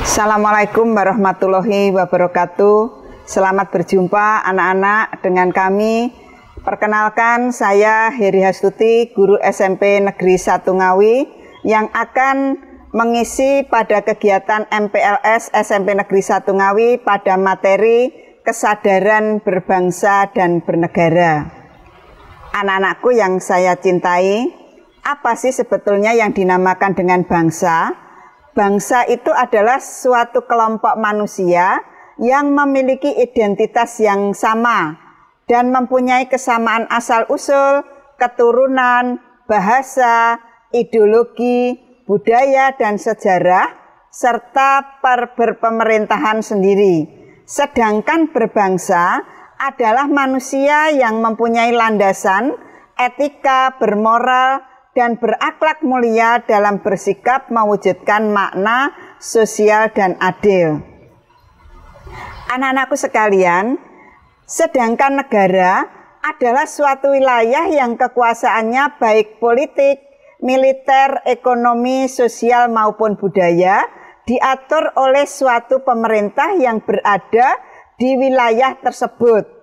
Assalamualaikum warahmatullahi wabarakatuh. Selamat berjumpa anak-anak dengan kami. Perkenalkan, saya Heri Hastuti, guru SMP Negeri 1 Ngawi yang akan mengisi pada kegiatan MPLS SMP Negeri 1 Ngawi pada materi kesadaran berbangsa dan bernegara. Anak-anakku yang saya cintai, apa sih sebetulnya yang dinamakan dengan bangsa? Bangsa itu adalah suatu kelompok manusia yang memiliki identitas yang sama dan mempunyai kesamaan asal-usul, keturunan, bahasa, ideologi, budaya, dan sejarah, serta berpemerintahan sendiri. Sedangkan berbangsa adalah manusia yang mempunyai landasan, etika, bermoral, dan berakhlak mulia dalam bersikap mewujudkan makna sosial dan adil. Anak-anakku sekalian, sedangkan negara adalah suatu wilayah yang kekuasaannya baik politik, militer, ekonomi, sosial maupun budaya diatur oleh suatu pemerintah yang berada di wilayah tersebut.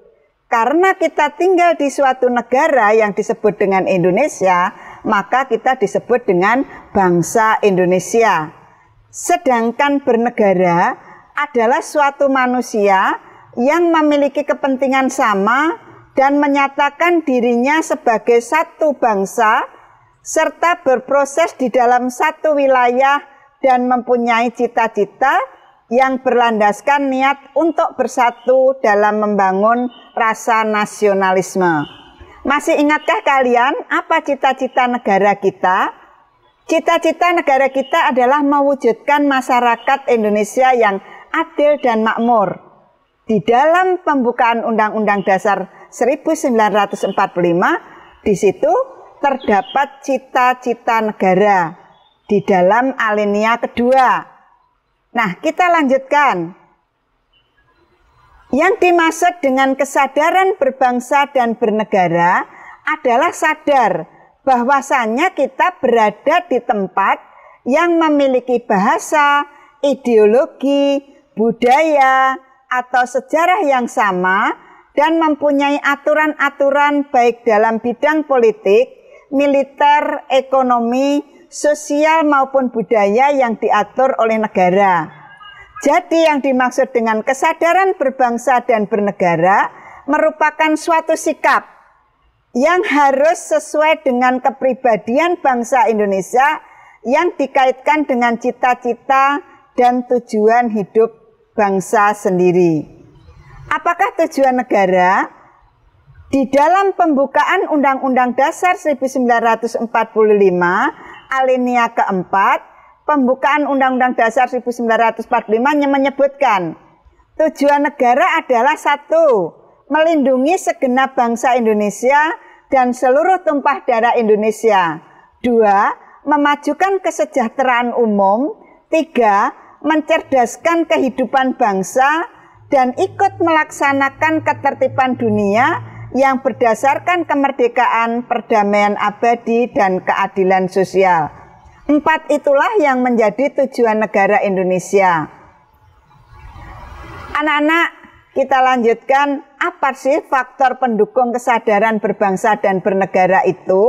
Karena kita tinggal di suatu negara yang disebut dengan Indonesia, maka kita disebut dengan bangsa Indonesia. Sedangkan bernegara adalah suatu manusia yang memiliki kepentingan sama dan menyatakan dirinya sebagai satu bangsa, serta berproses di dalam satu wilayah dan mempunyai cita-cita yang berlandaskan niat untuk bersatu dalam membangun rasa nasionalisme. Masih ingatkah kalian apa cita-cita negara kita? Cita-cita negara kita adalah mewujudkan masyarakat Indonesia yang adil dan makmur. Di dalam pembukaan Undang-Undang Dasar 1945, di situ terdapat cita-cita negara di dalam alinea kedua. Nah, kita lanjutkan. Yang dimaksud dengan kesadaran berbangsa dan bernegara adalah sadar bahwasannya kita berada di tempat yang memiliki bahasa, ideologi, budaya, atau sejarah yang sama dan mempunyai aturan-aturan baik dalam bidang politik, militer, ekonomi, sosial maupun budaya yang diatur oleh negara. Jadi yang dimaksud dengan kesadaran berbangsa dan bernegara merupakan suatu sikap yang harus sesuai dengan kepribadian bangsa Indonesia yang dikaitkan dengan cita-cita dan tujuan hidup bangsa sendiri. Apakah tujuan negara? Di dalam pembukaan Undang-Undang Dasar 1945 alinea keempat, pembukaan Undang-Undang Dasar 1945 menyebutkan tujuan negara adalah 1. Melindungi segenap bangsa Indonesia dan seluruh tumpah darah Indonesia. 2. Memajukan kesejahteraan umum. 3. Mencerdaskan kehidupan bangsa dan ikut melaksanakan ketertiban dunia yang berdasarkan kemerdekaan, perdamaian abadi, dan keadilan sosial. 4 itulah yang menjadi tujuan negara Indonesia. Anak-anak, kita lanjutkan, apa sih faktor pendukung kesadaran berbangsa dan bernegara itu?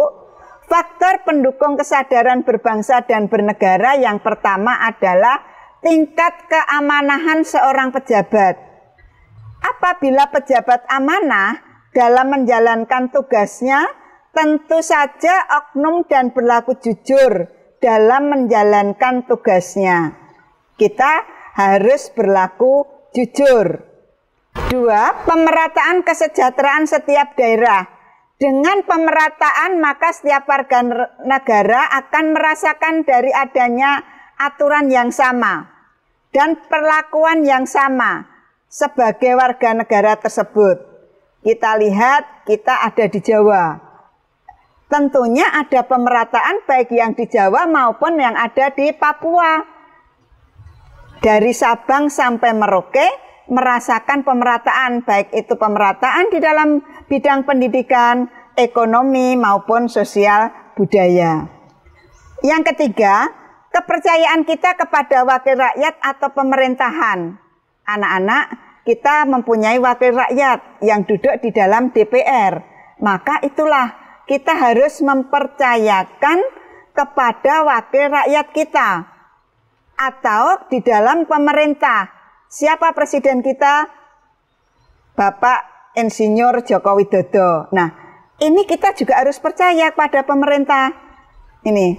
Faktor pendukung kesadaran berbangsa dan bernegara yang pertama adalah tingkat keamanahan seorang pejabat. Apabila pejabat amanah dalam menjalankan tugasnya, tentu saja oknum dan berlaku jujur dalam menjalankan tugasnya. Kita harus berlaku jujur. 2. Pemerataan kesejahteraan setiap daerah. Dengan pemerataan maka setiap warga negara akan merasakan dari adanya aturan yang sama dan perlakuan yang sama sebagai warga negara tersebut. Kita lihat, kita ada di Jawa. Tentunya ada pemerataan baik yang di Jawa maupun yang ada di Papua. Dari Sabang sampai Merauke merasakan pemerataan, baik itu pemerataan di dalam bidang pendidikan, ekonomi maupun sosial budaya. Yang ketiga, kepercayaan kita kepada wakil rakyat atau pemerintahan. Anak-anak, kita mempunyai wakil rakyat yang duduk di dalam DPR. Maka itulah kita harus mempercayakan kepada wakil rakyat kita. Atau di dalam pemerintah. Siapa presiden kita? Bapak Insinyur Joko Widodo. Nah, ini kita juga harus percaya pada pemerintah. Ini.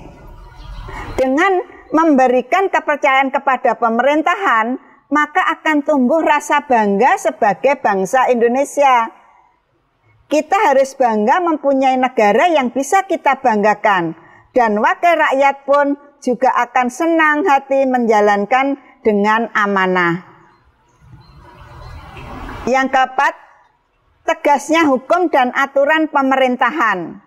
Dengan memberikan kepercayaan kepada pemerintahan, maka akan tumbuh rasa bangga sebagai bangsa Indonesia. Kita harus bangga mempunyai negara yang bisa kita banggakan. Dan wakil rakyat pun juga akan senang hati menjalankan dengan amanah. Yang keempat, tegasnya hukum dan aturan pemerintahan.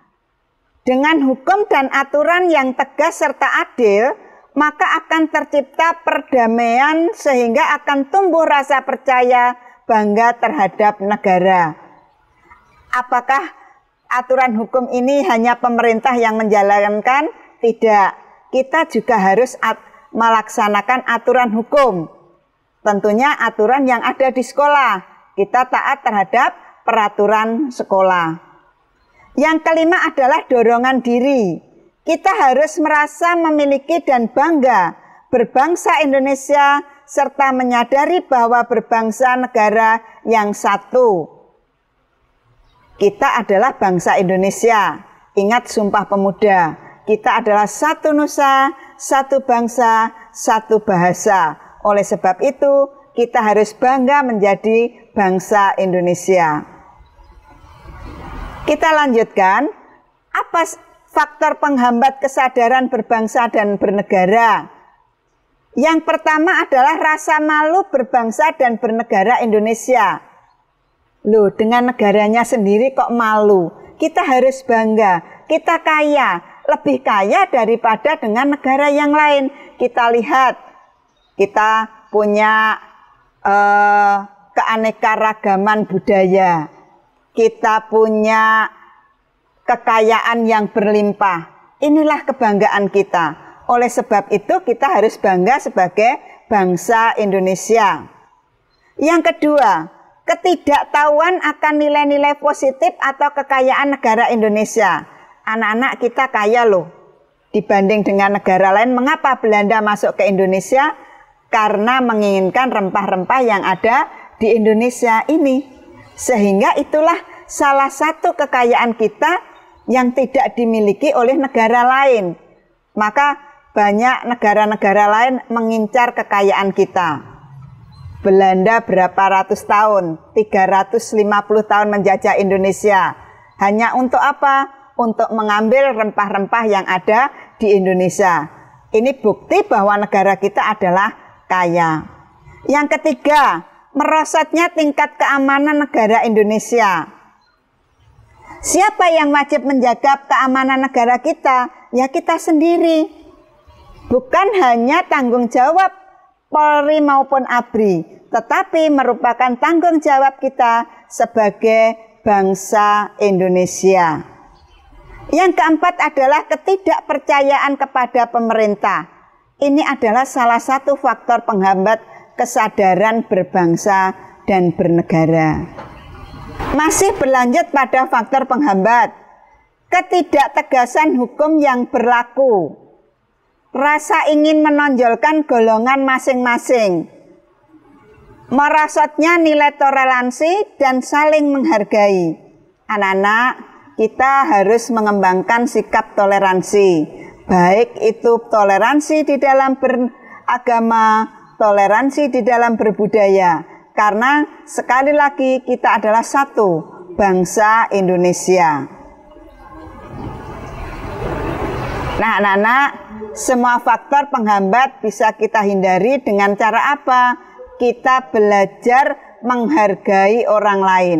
Dengan hukum dan aturan yang tegas serta adil, maka akan tercipta perdamaian sehingga akan tumbuh rasa percaya bangga terhadap negara. Apakah aturan hukum ini hanya pemerintah yang menjalankan? Tidak. Kita juga harus melaksanakan aturan hukum. Tentunya aturan yang ada di sekolah. Kita taat terhadap peraturan sekolah. Yang kelima adalah dorongan diri. Kita harus merasa memiliki dan bangga berbangsa Indonesia serta menyadari bahwa berbangsa negara yang satu. Kita adalah bangsa Indonesia. Ingat Sumpah Pemuda. Kita adalah satu nusa, satu bangsa, satu bahasa. Oleh sebab itu, kita harus bangga menjadi bangsa Indonesia. Kita lanjutkan, apa faktor penghambat kesadaran berbangsa dan bernegara? Yang pertama adalah rasa malu berbangsa dan bernegara Indonesia. Loh, dengan negaranya sendiri kok malu? Kita harus bangga, kita kaya, lebih kaya daripada dengan negara yang lain. Kita lihat, kita punya keanekaragaman budaya. Kita punya kekayaan yang berlimpah. Inilah kebanggaan kita. Oleh sebab itu kita harus bangga sebagai bangsa Indonesia. Yang kedua, ketidaktahuan akan nilai-nilai positif atau kekayaan negara Indonesia. Anak-anak kita kaya loh dibanding dengan negara lain. Mengapa Belanda masuk ke Indonesia? Karena menginginkan rempah-rempah yang ada di Indonesia ini. Sehingga itulah salah satu kekayaan kita yang tidak dimiliki oleh negara lain. Maka banyak negara-negara lain mengincar kekayaan kita. Belanda berapa ratus tahun, 350 tahun menjajah Indonesia. Hanya untuk apa? Untuk mengambil rempah-rempah yang ada di Indonesia. Ini bukti bahwa negara kita adalah kaya. Yang ketiga, merosotnya tingkat keamanan negara Indonesia. Siapa yang wajib menjaga keamanan negara kita? Ya kita sendiri. Bukan hanya tanggung jawab Polri maupun ABRI, tetapi merupakan tanggung jawab kita sebagai bangsa Indonesia. Yang keempat adalah ketidakpercayaan kepada pemerintah. Ini adalah salah satu faktor penghambat kesadaran berbangsa dan bernegara. Masih berlanjut pada faktor penghambat, ketidaktegasan hukum yang berlaku, rasa ingin menonjolkan golongan masing-masing, merosotnya nilai toleransi dan saling menghargai. Anak-anak, kita harus mengembangkan sikap toleransi, baik itu toleransi di dalam beragama, toleransi di dalam berbudaya, karena sekali lagi kita adalah satu bangsa Indonesia. Nah, anak-anak, semua faktor penghambat bisa kita hindari dengan cara apa? Kita belajar menghargai orang lain.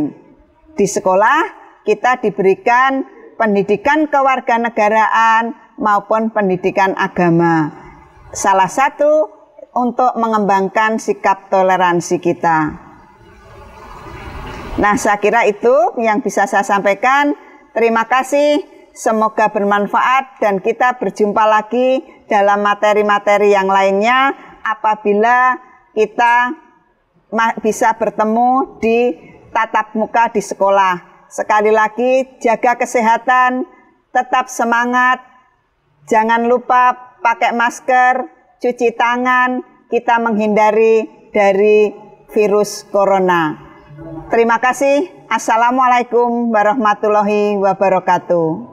Di sekolah kita diberikan pendidikan kewarganegaraan maupun pendidikan agama. Salah satu untuk mengembangkan sikap toleransi kita. Nah, saya kira itu yang bisa saya sampaikan. Terima kasih. Semoga bermanfaat dan kita berjumpa lagi dalam materi-materi yang lainnya apabila kita bisa bertemu di tatap muka di sekolah. Sekali lagi, jaga kesehatan, tetap semangat, jangan lupa pakai masker, cuci tangan, kita menghindari dari virus corona. Terima kasih. Assalamualaikum warahmatullahi wabarakatuh.